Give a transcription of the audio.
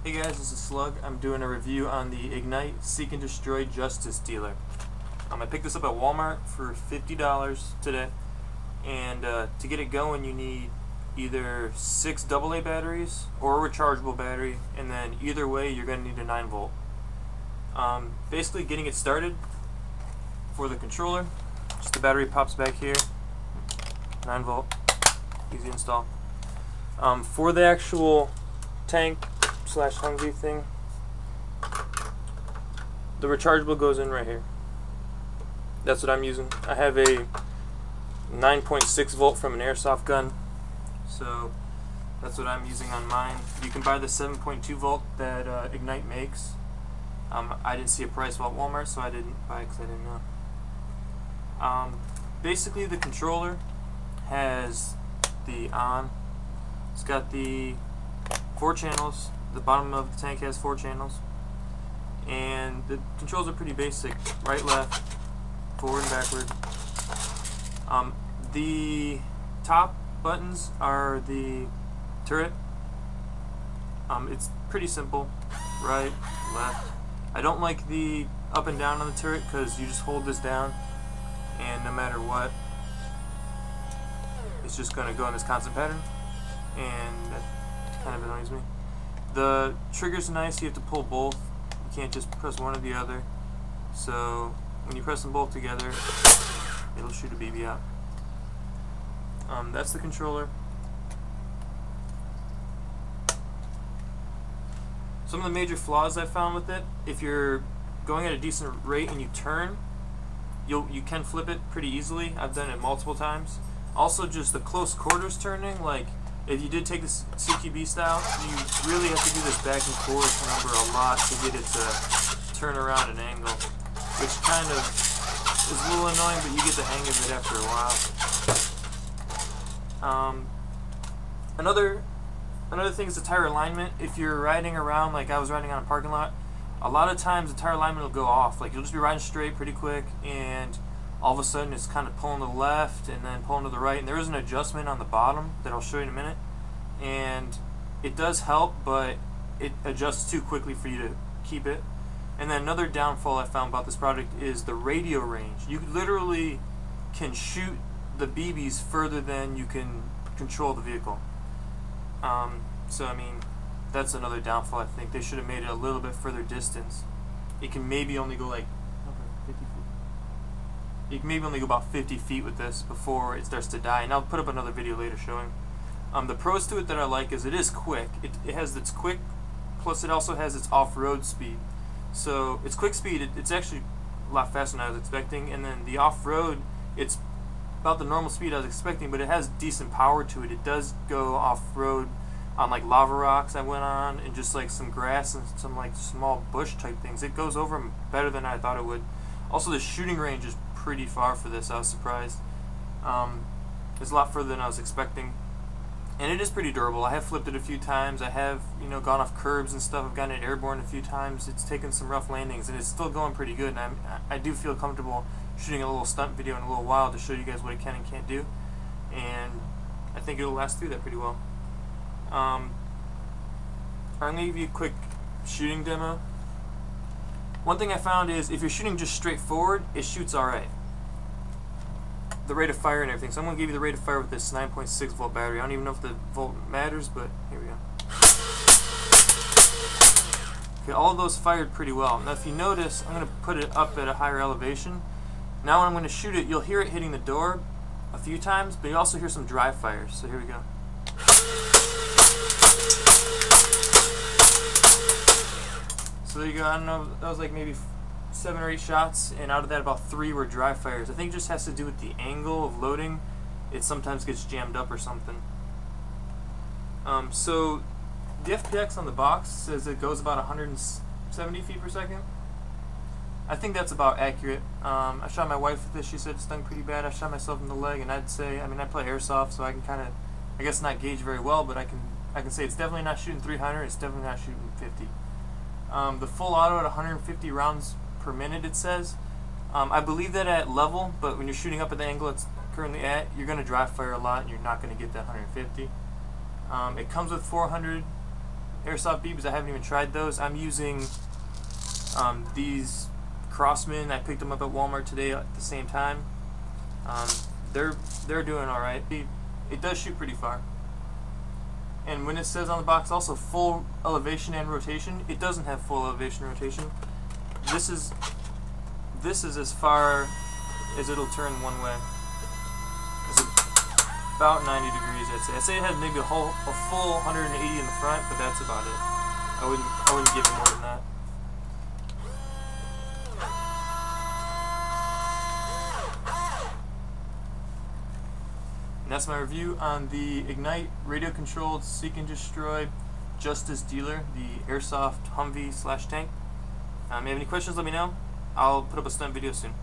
Hey guys, this is Slug. I'm doing a review on the Ignite Seek and Destroy Justice Dealer. I picked this up at Walmart for $50 today, and to get it going you need either 6 AA batteries or a rechargeable battery, and then either way you're going to need a 9 volt. Basically getting it started for the controller, just the battery pops back here, 9 volt, easy install. For the actual tank slash Humvee thing, the rechargeable goes in right here. That's what I'm using. I have a 9.6 volt from an Airsoft gun, so that's what I'm using on mine. You can buy the 7.2 volt that Ignite makes. I didn't see a price while at Walmart, so I didn't buy it because I didn't know. Basically the controller has the on. It's got the 4 channels. The bottom of the tank has 4 channels, and the controls are pretty basic: right, left, forward and backward. The top buttons are the turret. It's pretty simple: right, left. I don't like the up and down on the turret because you just hold this down, and no matter what, it's just going to go in this constant pattern, and that kind of annoys me. The trigger's nice. You have to pull both. You can't just press one or the other. So when you press them both together, it'll shoot a BB out. That's the controller. Some of the major flaws I found with it: if you're going at a decent rate and you turn, you can flip it pretty easily. I've done it multiple times. Also, just the close quarters turning, like if you did take this CQB style, you really have to do this back and forth number a lot to get it to turn around an angle, which kind of is a little annoying, but you get the hang of it after a while. Another thing is the tire alignment. If you're riding around, like I was riding on a parking lot, a lot of times the tire alignment will go off. Like you'll just be riding straight pretty quick, and all of a sudden it's kind of pulling to the left and then pulling to the right, and there is an adjustment on the bottom that I'll show you in a minute, and it does help, but it adjusts too quickly for you to keep it. And then another downfall I found about this product is the radio range. You literally can shoot the BBs further than you can control the vehicle. So I mean, that's another downfall. I think they should have made it a little bit further distance. It can maybe only go like 50 feet. You can maybe only go about 50 feet with this before it starts to die, and I'll put up another video later showing. The pros to it that I like is it is quick. It has its quick, plus it also has its off-road speed. So its quick speed, it's actually a lot faster than I was expecting, and then the off-road, it's about the normal speed I was expecting, but it has decent power to it. It does go off-road on like lava rocks I went on, and just like some grass and some like small bush type things. It goes over them better than I thought it would. Also, the shooting range is pretty far for this. I was surprised. It's a lot further than I was expecting, and it is pretty durable. I have flipped it a few times. I have, gone off curbs and stuff. I've gotten it airborne a few times. It's taken some rough landings, and it's still going pretty good. And I do feel comfortable shooting a little stunt video in a little while to show you guys what it can and can't do, and I think it'll last through that pretty well. I'm going to give you a quick shooting demo. One thing I found is if you're shooting just straight forward, it shoots alright. The rate of fire and everything. So I'm going to give you the rate of fire with this 9.6 volt battery. I don't even know if the volt matters, but here we go. Okay, all of those fired pretty well. Now if you notice, I'm going to put it up at a higher elevation. Now when I'm going to shoot it, you'll hear it hitting the door a few times, but you also hear some dry fires. So here we go. So there you go. I don't know, that was like maybe 7 or 8 shots, and out of that about 3 were dry fires. I think it just has to do with the angle of loading. It sometimes gets jammed up or something. So the FPX on the box says it goes about 170 feet per second. I think that's about accurate. I shot my wife with this. She said it stung pretty bad. I shot myself in the leg, and I'd say, I play Airsoft, so I can kind of, I guess not gauge very well, but I can say it's definitely not shooting 300. It's definitely not shooting 50. The full auto at 150 rounds per minute, it says. I believe that at level, but when you're shooting up at the angle it's currently at, you're going to dry fire a lot and you're not going to get that 150. It comes with 400 Airsoft BBs, I haven't even tried those. I'm using these Crossmen. I picked them up at Walmart today at the same time. They're doing all right. It does shoot pretty far. And when it says on the box also full elevation and rotation, it doesn't have full elevation and rotation. This is as far as it'll turn one way. It's about 90 degrees, I'd say. I'd say it has maybe a full 180 in the front, but that's about it. I wouldn't give it more than that. And that's my review on the Ignite radio-controlled seek and destroy Justice Dealer, the Airsoft Humvee/tank. If you have any questions, let me know. I'll put up a stunt video soon.